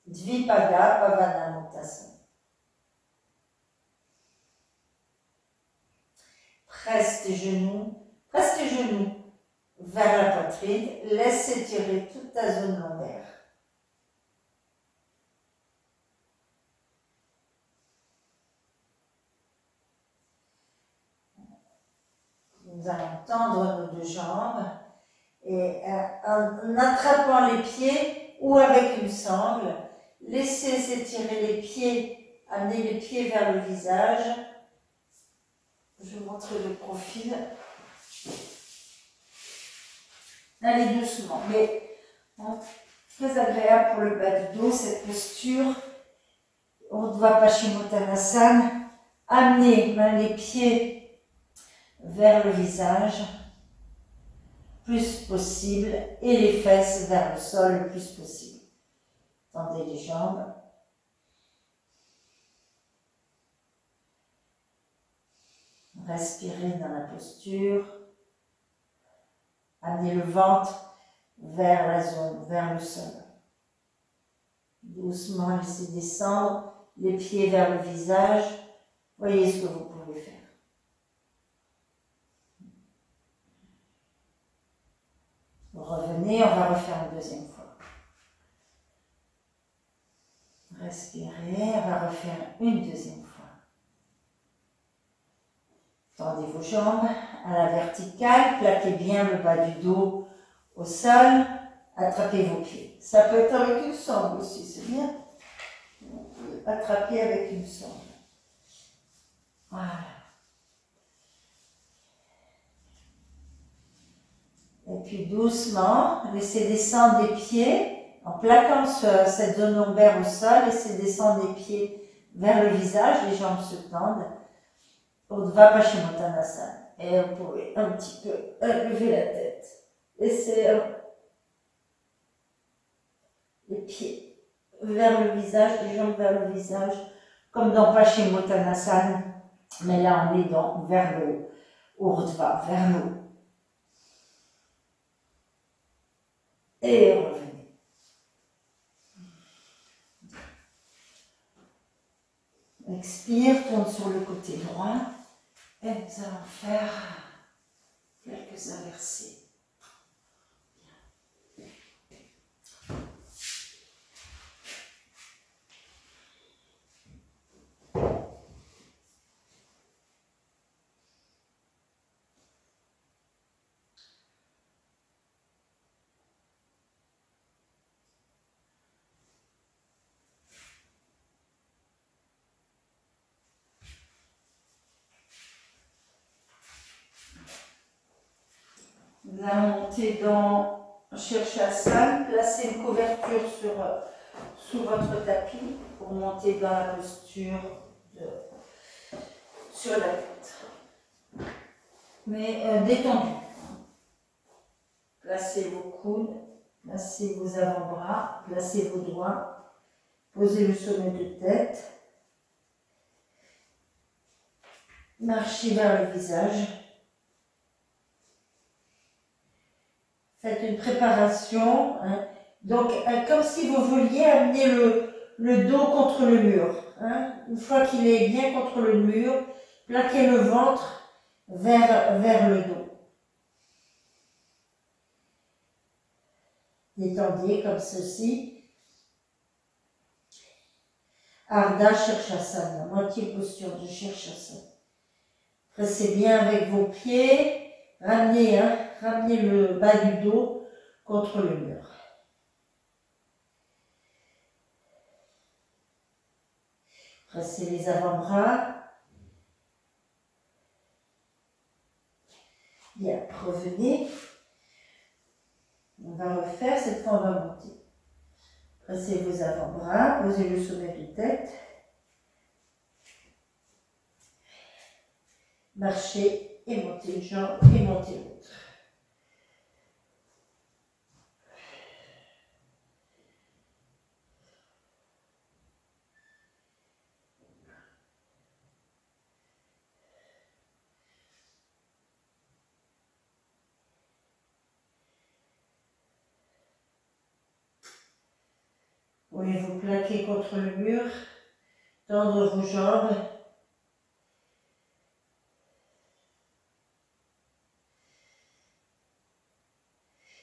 A: Dvipada Pavanamuktasana. Presse tes genoux vers la poitrine, laisse étirer toute ta zone lombaire. Nous allons tendre nos deux jambes et en attrapant les pieds ou avec une sangle, laissez s'étirer les pieds, amenez les pieds vers le visage. Je vous montre le profil. Allez doucement, mais très agréable pour le bas du dos, cette posture. Urdhva Paschimottanasana. Amenez les pieds vers le visage, plus possible, et les fesses vers le sol le plus possible. Tendez les jambes. Respirez dans la posture. Amenez le ventre vers la zone, vers le sol. Doucement, laissez descendre les pieds vers le visage. Voyez ce que vous pouvez faire. Revenez, on va refaire une deuxième fois. Respirez, on va refaire une deuxième fois. Tendez vos jambes à la verticale, plaquez bien le bas du dos au sol, attrapez vos pieds. Ça peut être avec une sangle aussi, c'est bien. Vous pouvez attraper avec une sangle. Voilà. Et puis doucement, laissez descendre les pieds, en plaquant cette zone lombaire au sol, laissez descendre les pieds vers le visage, les jambes se tendent. Urdhva Paschimottanasana. Et vous pouvez un petit peu lever la tête. Laissez les pieds vers le visage, les jambes vers le visage, comme dans Paschimottanasana. Mais là, on est vers le Urdhva, vers le haut. Et revenez. Expire, tourne sur le côté droit. Et nous allons faire quelques inversés. Nous allons monter dans Shirshasana, placez une couverture sous votre tapis pour monter dans la posture sur la tête. Mais détendu. Placez vos coudes, placez vos avant-bras, placez vos doigts, posez le sommet de tête, marchez vers le visage. Faites une préparation, hein. Donc comme si vous vouliez amener le dos contre le mur. Hein. Une fois qu'il est bien contre le mur, plaquez le ventre vers le dos. Détendez comme ceci.
B: Ardha Shirshasana, moitié posture de Shirshasana. Pressez bien avec vos pieds, ramenez le bas du dos contre le mur. Pressez les avant-bras. Bien, revenez. On va refaire, cette fois on va monter. Pressez vos avant-bras, posez le sommet de tête. Marchez et montez une jambe et montez l'autre. Vous pouvez vous plaquer contre le mur, tendre vos jambes.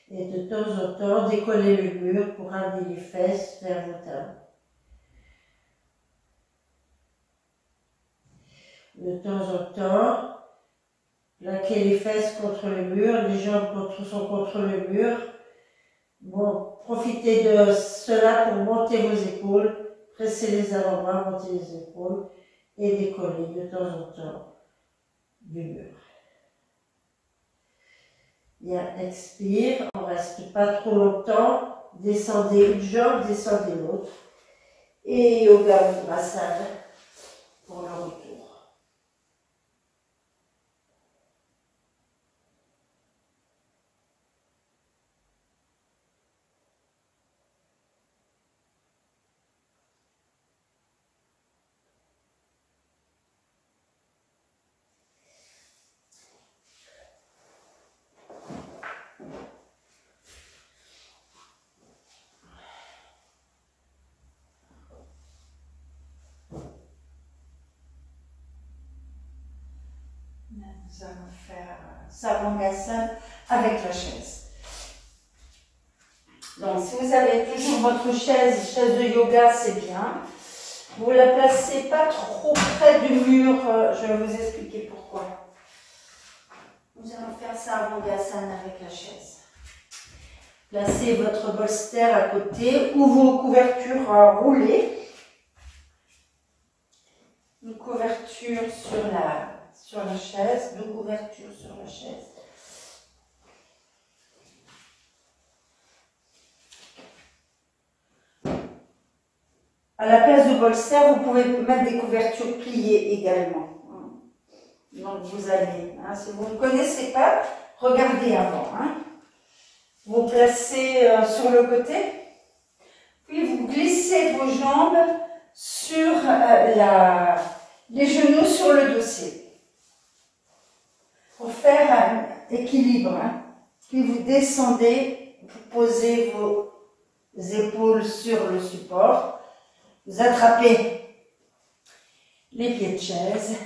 B: Et de temps en temps, décoller le mur pour amener les fesses vers vos talons. De temps en temps, plaquez les fesses contre le mur, les jambes sont contre le mur. Bon, profitez de cela pour monter vos épaules, presser les avant-bras, monter les épaules et décoller de temps en temps du mur. Bien, expire, on reste pas trop longtemps, descendez une jambe, descendez l'autre et Yoga Vajrasana pour le retour.
A: Nous allons faire Sarvangasana avec la chaise. Donc, si vous avez toujours votre chaise de yoga, c'est bien. Vous ne la placez pas trop près du mur, je vais vous expliquer pourquoi. Nous allons faire Sarvangasana avec la chaise. Placez votre bolster à côté ou vos couvertures roulées. Une couverture sur la chaise, deux couvertures sur la chaise. À la place de bolster, vous pouvez mettre des couvertures pliées également. Donc vous allez, si vous ne connaissez pas, regardez avant. Vous placez sur le côté, puis vous glissez vos jambes sur les genoux sur le dossier. Pour faire un équilibre. Puis vous descendez, vous posez vos épaules sur le support. Vous attrapez les pieds de chaise.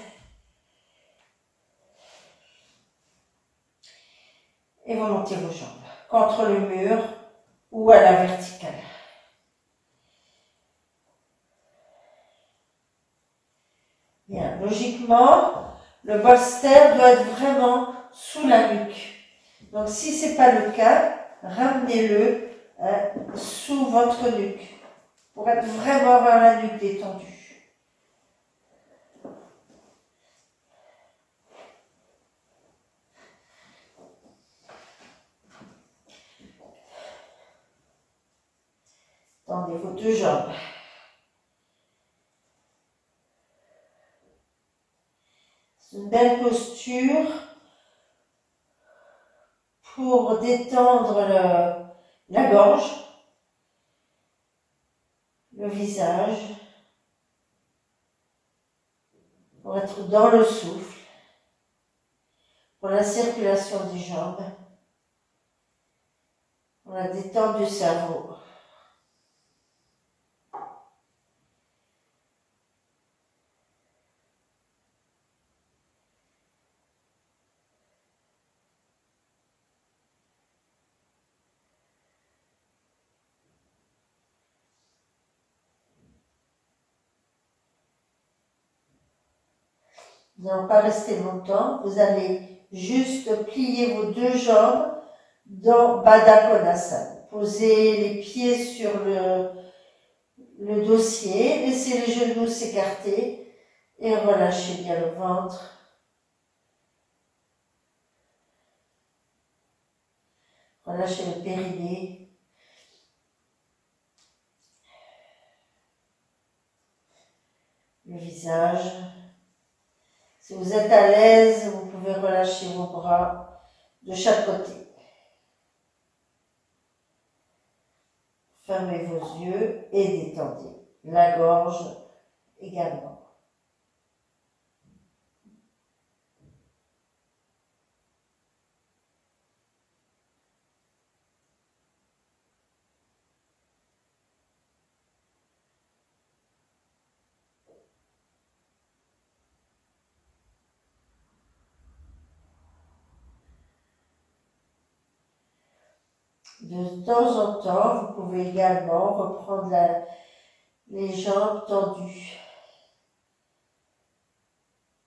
A: Et vous montez vos jambes contre le mur ou à la verticale. Bien, logiquement, le bolster doit être vraiment sous la nuque. Donc si ce n'est pas le cas, ramenez-le sous votre nuque pour être vraiment avoir la nuque détendue. Tendez vos deux jambes. C'est une belle posture pour détendre la gorge, le visage, pour être dans le souffle, pour la circulation des jambes, pour la détente du cerveau.
B: Vous n'allez pas rester longtemps. Vous allez juste plier vos deux jambes dans Baddha Konasana. Posez les pieds sur le dossier, laissez les genoux s'écarter et relâchez bien le ventre. Relâchez le périnée. Le visage. Si vous êtes à l'aise, vous pouvez relâcher vos bras de chaque côté. Fermez vos yeux et détendez la gorge également. De temps en temps, vous pouvez également reprendre les jambes tendues.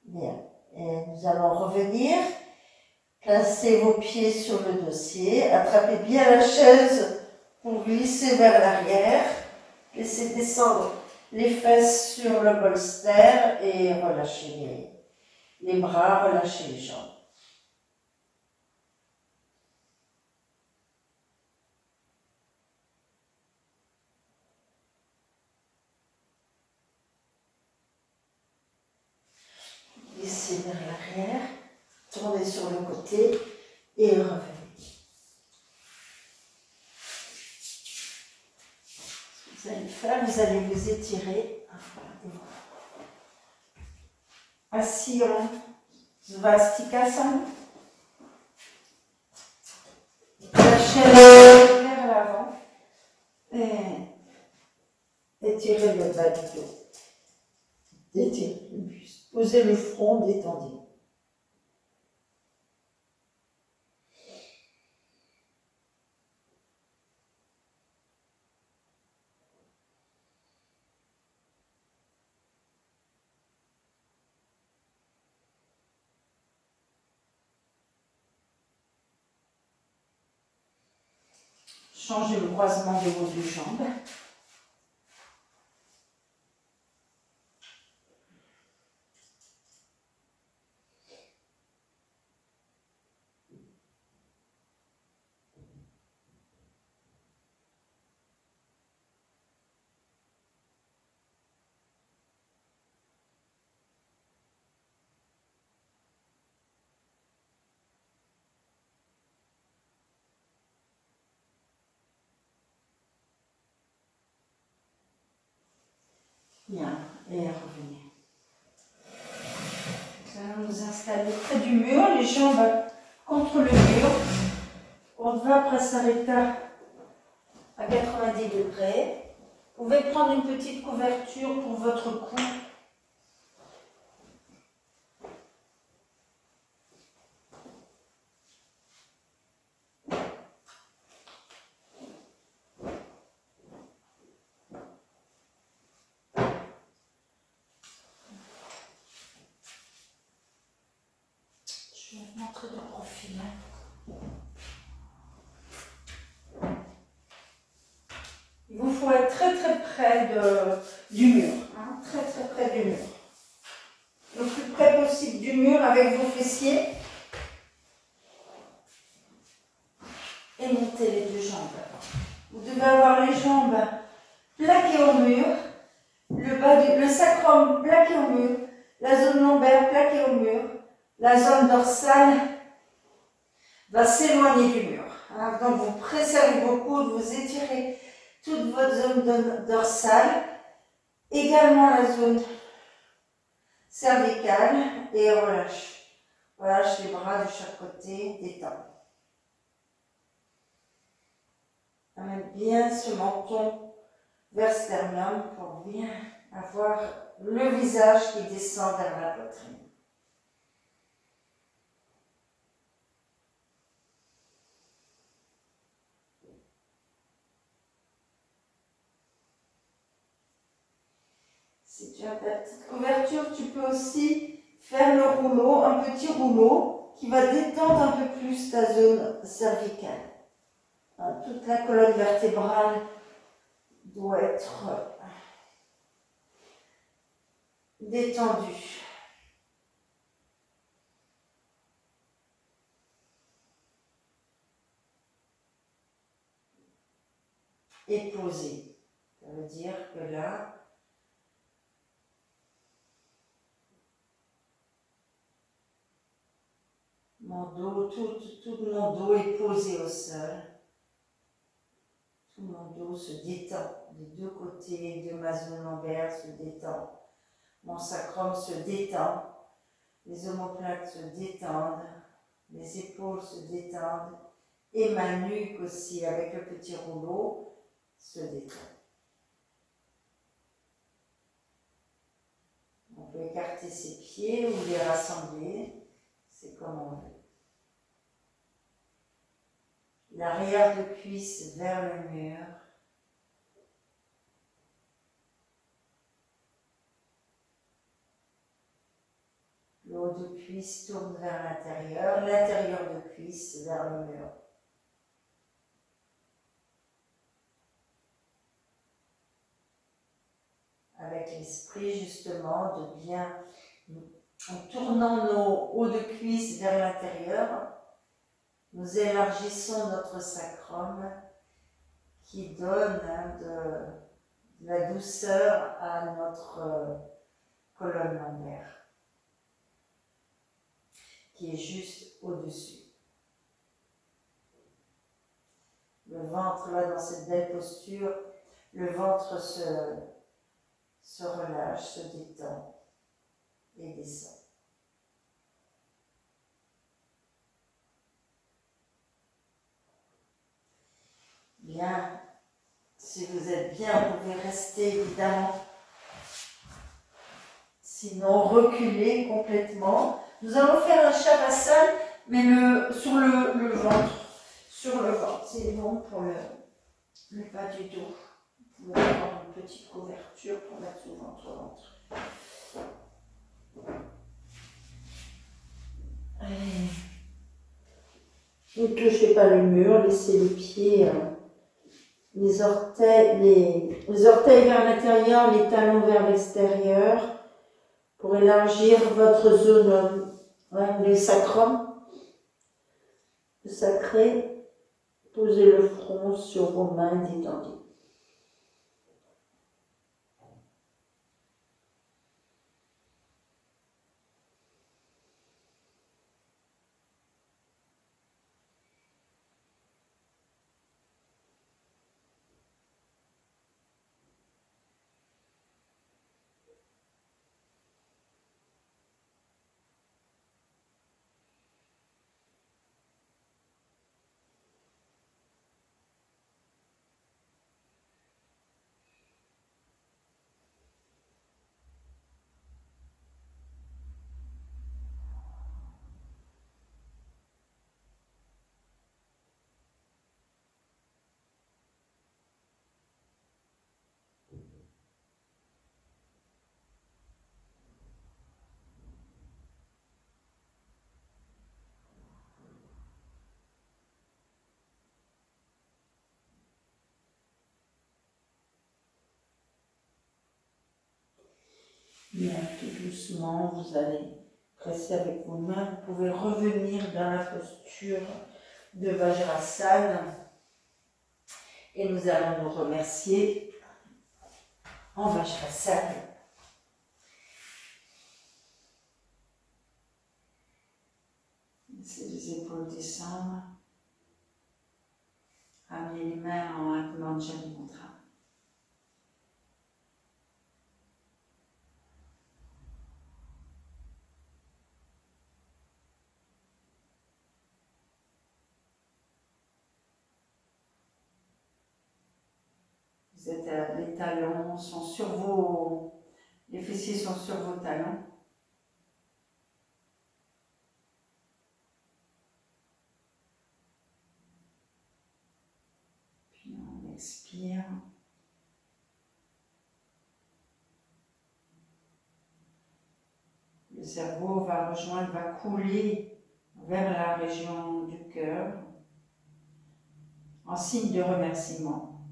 B: Bien. Et nous allons revenir. Placez vos pieds sur le dossier. Attrapez bien la chaise pour glisser vers l'arrière. Laissez descendre les fesses sur le bolster et relâchez les bras, relâchez les jambes. Glissez vers l'arrière, tournez sur le côté et revenez. Ce que vous allez faire, vous allez vous étirer. Assis en Svastikasana. La chaise vers l'avant et étirez le bas du dos. Étirez le buste. Posez le front, détendez. Changez le croisement de vos deux jambes. Bien, et revenez. Nous allons nous installer près du mur, les jambes contre le mur. Urdhva Prasarita à 90 degrés. Vous pouvez prendre une petite couverture pour votre cou. Je vais vous montrer de profil. Il vous faut être très très près du mur, hein, très très près du mur. Le plus près possible du mur avec vos fessiers. Et montez les deux jambes. Vous devez avoir les jambes plaquées au mur, le sacrum plaqué au mur, la zone lombaire plaquée au mur, la zone dorsale va s'éloigner du mur. Hein, donc vous préservez vos coudes, vous étirez toute votre zone dorsale, également la zone cervicale et relâche. Relâche les bras de chaque côté, détends. Amène bien ce menton vers sternum pour bien avoir le visage qui descend vers la poitrine. Si tu as ta petite couverture, tu peux aussi faire le rouleau, un petit rouleau qui va détendre un peu plus ta zone cervicale. Toute la colonne vertébrale doit être détendue. Et posée. Ça veut dire que là, mon dos, tout mon dos est posé au sol. Tout mon dos se détend. Les deux côtés de ma zone lombaire se détendent. Mon sacrum se détend. Les omoplates se détendent. Les épaules se détendent. Et ma nuque aussi, avec le petit rouleau, se détend. On peut écarter ses pieds ou les rassembler. C'est comme on veut. L'arrière de cuisse vers le mur. Le haut de cuisse tourne vers l'intérieur. L'intérieur de cuisse vers le mur. Avec l'esprit justement de bien, en tournant nos hauts de cuisse vers l'intérieur, nous élargissons notre sacrum qui donne de la douceur à notre colonne lombaire, qui est juste au-dessus. Le ventre, là, dans cette belle posture, le ventre se relâche, se détend et descend. Bien, si vous êtes bien, vous pouvez rester évidemment. Sinon, reculer complètement. Nous allons faire un shavasana, mais sur le ventre. Sur le ventre, c'est bon pour le bas du dos. Vous pouvez avoir une petite couverture pour mettre sous votre ventre. Allez. Ne touchez pas le mur, laissez les pieds, les orteils vers l'intérieur, les talons vers l'extérieur, pour élargir votre zone, le sacrum, le sacré. Posez le front sur vos mains détendues. Bien, tout doucement, vous allez presser avec vos mains. Vous pouvez revenir dans la posture de Vajrasana. Et nous allons nous remercier en Vajrasana. Laissez les épaules descendre. Amenez les mains en Atmanjali Mudra. Les talons sont sur les fessiers sont sur vos talons. Puis on expire.
A: Le cerveau va rejoindre, va couler vers la région du cœur en signe de remerciement.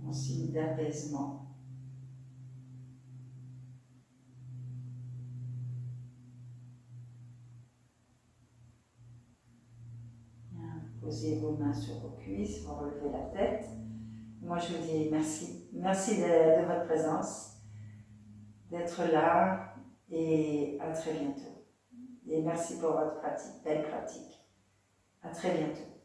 A: En signe d'apaisement. Posez vos mains sur vos cuisses, vous relevez la tête. Moi, je vous dis merci. Merci de votre présence, d'être là et à très bientôt. Et merci pour votre pratique, belle pratique. À très bientôt.